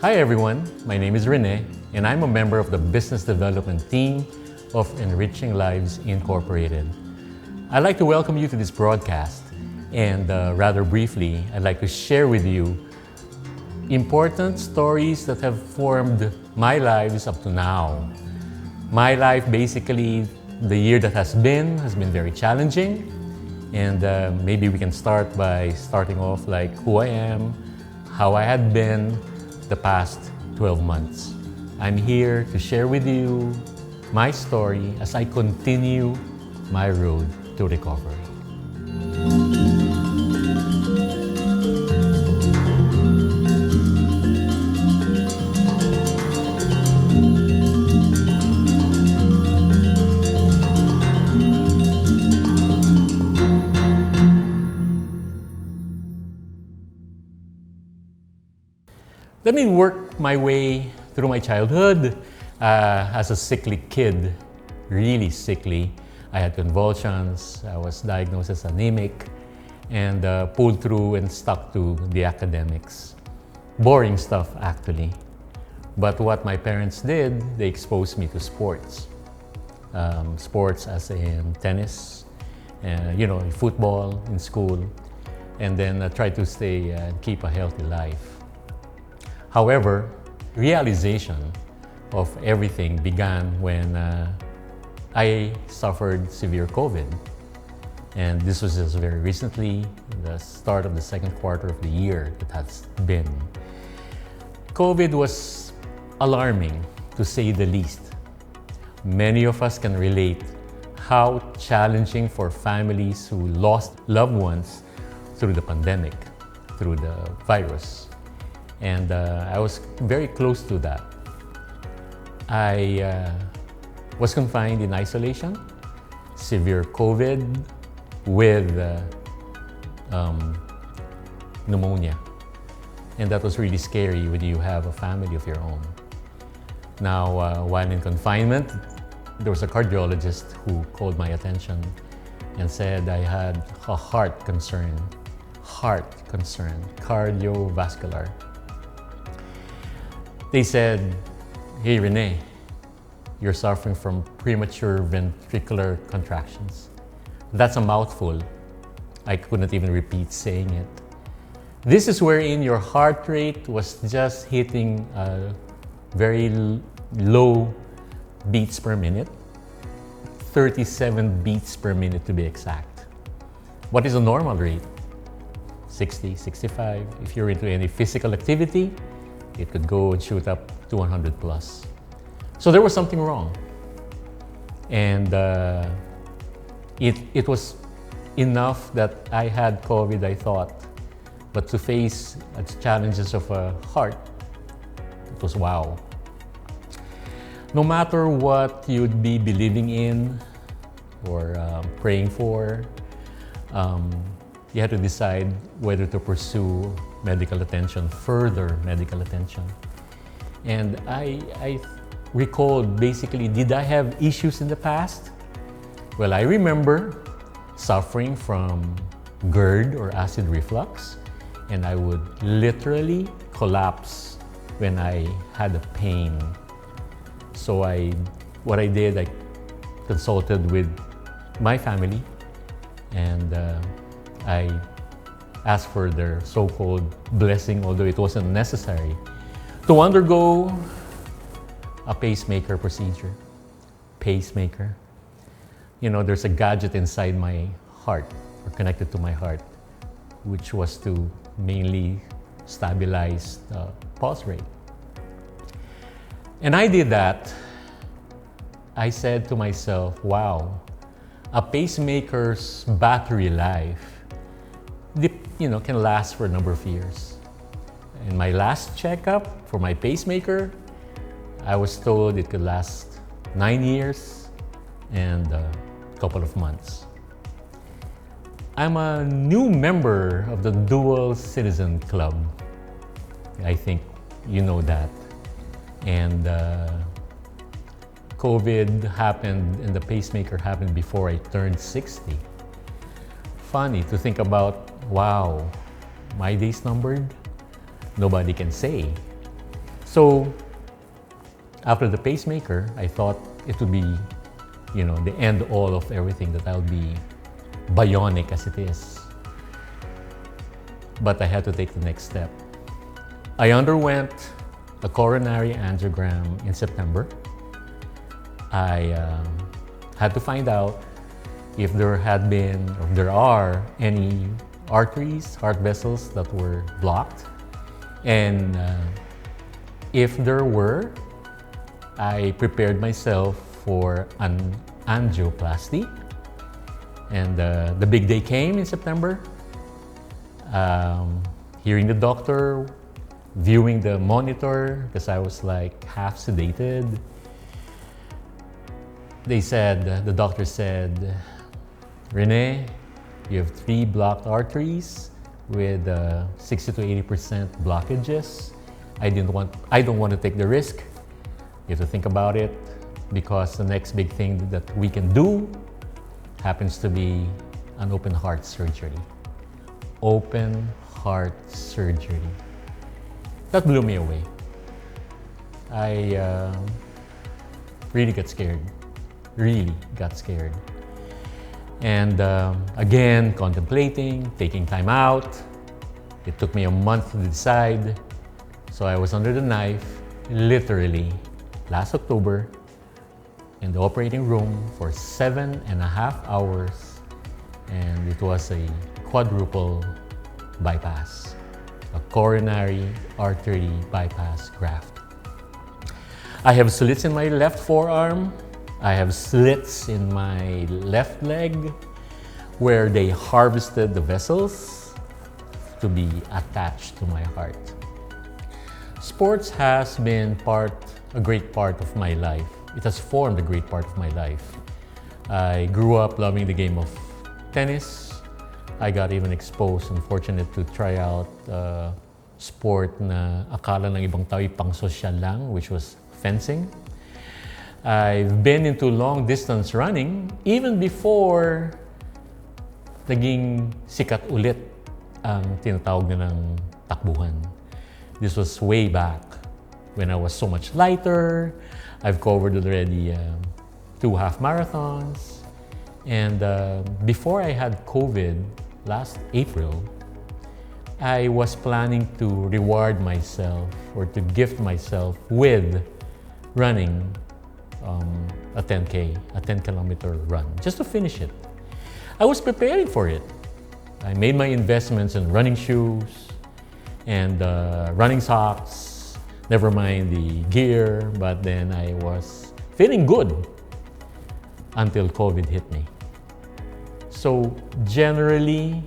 Hi everyone, my name is Rene and I'm a member of the business development team of Enriching Lives Incorporated. I'd like to welcome you to this broadcast and rather briefly, I'd like to share with you important stories that have formed my lives up to now. My life, basically, the year that has been very challenging, and maybe we can start by starting off like who I am, how I had been the past 12 months. I'm here to share with you my story as I continue my road to recovery. Let me work my way through my childhood as a sickly kid, really sickly. I had convulsions, I was diagnosed as anemic, and pulled through and stuck to the academics. Boring stuff, actually. But what my parents did, they exposed me to sports. Sports as in tennis, football in school, and then tried to stay and keep a healthy life. However, realization of everything began when I suffered severe COVID. And this was just very recently, the start of the second quarter of the year that has been. COVID was alarming, to say the least. Many of us can relate how challenging for families who lost loved ones through the pandemic, through the virus. And I was very close to that. I was confined in isolation, severe COVID with pneumonia. And that was really scary when you have a family of your own. Now, while in confinement, there was a cardiologist who called my attention and said I had a heart concern, cardiovascular. They said, "Hey Rene, you're suffering from premature ventricular contractions." That's a mouthful. I couldn't even repeat saying it. This is wherein your heart rate was just hitting a very low beats per minute, 37 beats per minute to be exact. What is a normal rate? 60, 65. If you're into any physical activity, it could go and shoot up to 100 plus. So there was something wrong. And it was enough that I had COVID, I thought. But to face the challenges of a heart, it was wow. No matter what you'd be believing in or praying for, you had to decide whether to pursue medical attention, further medical attention. And I recalled basically, did I have issues in the past? Well, I remember suffering from GERD or acid reflux, and I would literally collapse when I had a pain. So what I did, I consulted with my family and I asked for their so-called blessing, although it wasn't necessary, to undergo a pacemaker procedure. Pacemaker. You know, there's a gadget inside my heart, or connected to my heart, which was to mainly stabilize the pulse rate. And I did that. I said to myself, wow, a pacemaker's battery life can last for a number of years. In my last checkup for my pacemaker, I was told it could last 9 years and a couple of months. I'm a new member of the Dual Citizen Club. I think you know that. And COVID happened and the pacemaker happened before I turned 60. Funny to think about, wow, my days numbered? Nobody can say. So after the pacemaker, I thought it would be, the end all of everything, that I'll be bionic as it is. But I had to take the next step. I underwent a coronary angiogram in September. I had to find out if there are any arteries, heart vessels that were blocked. And if there were, I prepared myself for an angioplasty. And the big day came in September. Hearing the doctor, viewing the monitor, because I was like half sedated. The doctor said, Rene, you have 3 blocked arteries with 60 to 80% blockages. I don't want to take the risk. You have to think about it, because the next big thing that we can do happens to be an open heart surgery. Open heart surgery. That blew me away. I really got scared. And again, contemplating, taking time out. It took me a month to decide. So I was under the knife, literally, last October, in the operating room for 7.5 hours. And it was a quadruple bypass, a coronary artery bypass graft. I have slits in my left forearm. I have slits in my left leg where they harvested the vessels to be attached to my heart. Sports has been a great part of my life. It has formed a great part of my life. I grew up loving the game of tennis. I got even exposed and fortunate to try out sport na akala ng ibang tao pang social lang, which was fencing. I've been into long distance running even before naging sikat ulit ang tinatawag na ng takbuhan. This was way back when I was so much lighter. I've covered already 2 half marathons. And before I had COVID last April, I was planning to reward myself or to gift myself with running a 10K, a 10-kilometer run, just to finish it. I was preparing for it. I made my investments in running shoes and running socks, never mind the gear, but then I was feeling good until COVID hit me. So generally,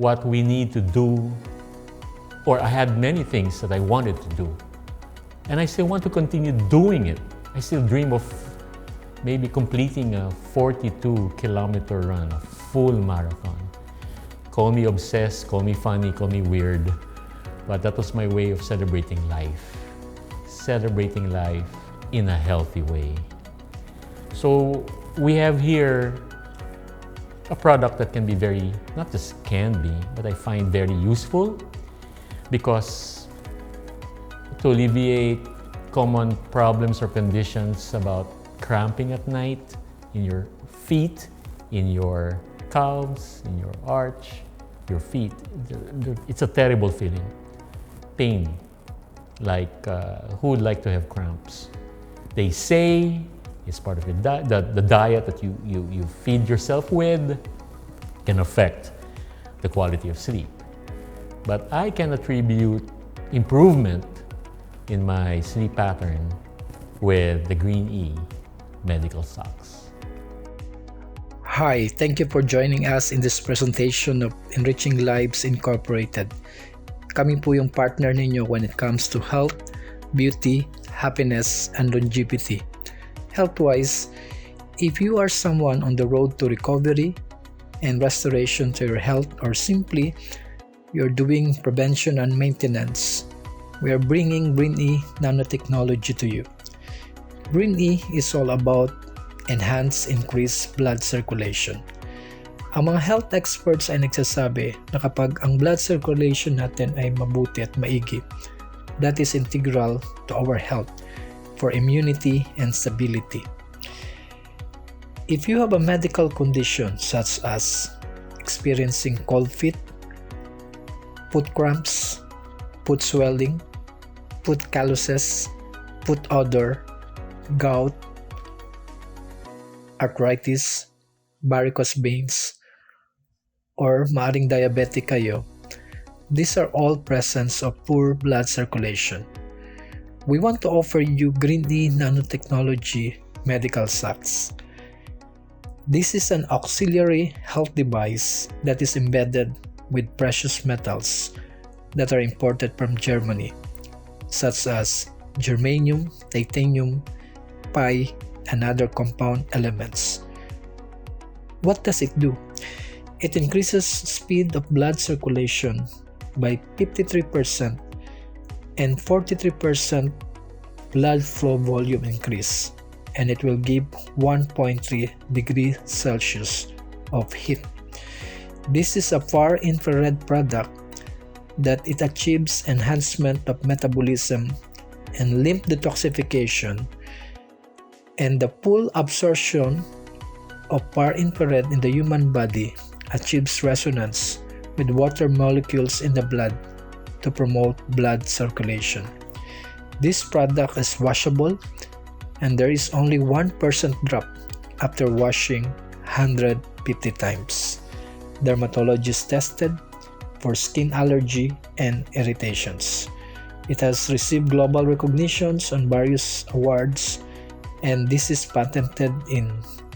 what we need to do, or I had many things that I wanted to do, and I still want to continue doing it. I still dream of maybe completing a 42-kilometer run, a full marathon. Call me obsessed, call me funny, call me weird, but that was my way of celebrating life. Celebrating life in a healthy way. So we have here a product that can be very, not just can be, but I find very useful, because to alleviate common problems or conditions about cramping at night in your feet, in your calves, in your arch, your feet. It's a terrible feeling. Pain. Like, who would like to have cramps? They say it's part of your the diet that you feed yourself with can affect the quality of sleep. But I can attribute improvement in my sleep pattern with the GreenE medical socks. Hi, thank you for joining us in this presentation of Enriching Lives Incorporated. Kami po yung partner ninyo when it comes to health, beauty, happiness, and longevity. Health-wise, if you are someone on the road to recovery and restoration to your health, or simply you're doing prevention and maintenance, we are bringing GreenE nanotechnology to you. GreenE is all about enhance, increase blood circulation. Ang mga health experts ay nagsasabi na kapag ang blood circulation natin ay mabuti at maigi, that is integral to our health for immunity and stability. If you have a medical condition such as experiencing cold feet, foot cramps, foot swelling, foot calluses, foot odor, gout, arthritis, varicose veins, or maaring diabetic kayo, these are all presence of poor blood circulation. We want to offer you GreenE nanotechnology medical socks. This is an auxiliary health device that is embedded with precious metals that are imported from Germany, such as germanium, titanium, pi, and other compound elements. What does it do? It increases speed of blood circulation by 53% and 43% blood flow volume increase, and it will give 1.3 degrees Celsius of heat. This is a far infrared product that it achieves enhancement of metabolism and lymph detoxification, and the full absorption of far infrared in the human body achieves resonance with water molecules in the blood to promote blood circulation. This product is washable, and there is only 1% drop after washing 150 times. Dermatologist tested for skin allergy and irritations. It has received global recognitions on various awards, and this is patented in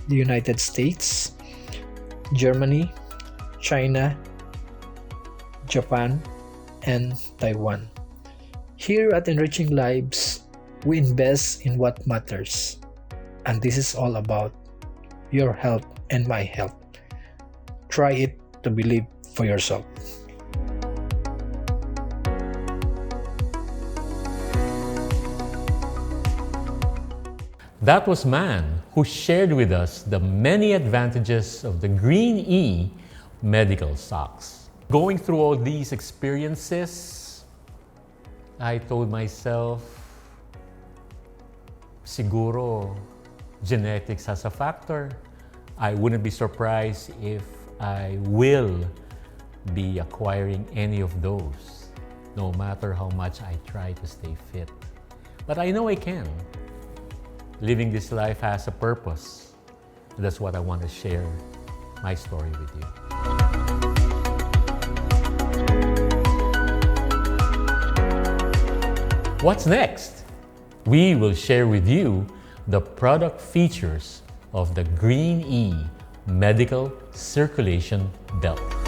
the United States, Germany, China, Japan, and Taiwan. Here at Enriching Lives, we invest in what matters, and this is all about your health and my health. Try it to believe for yourself. That was MHAN, who shared with us the many advantages of the GreenE medical socks. Going through all these experiences, I told myself, siguro genetics has a factor. I wouldn't be surprised if I will be acquiring any of those, no matter how much I try to stay fit. But I know I can. Living this life has a purpose. That's what I want to share my story with you. What's next? We will share with you the product features of the GreenE Medical Circulation Belt.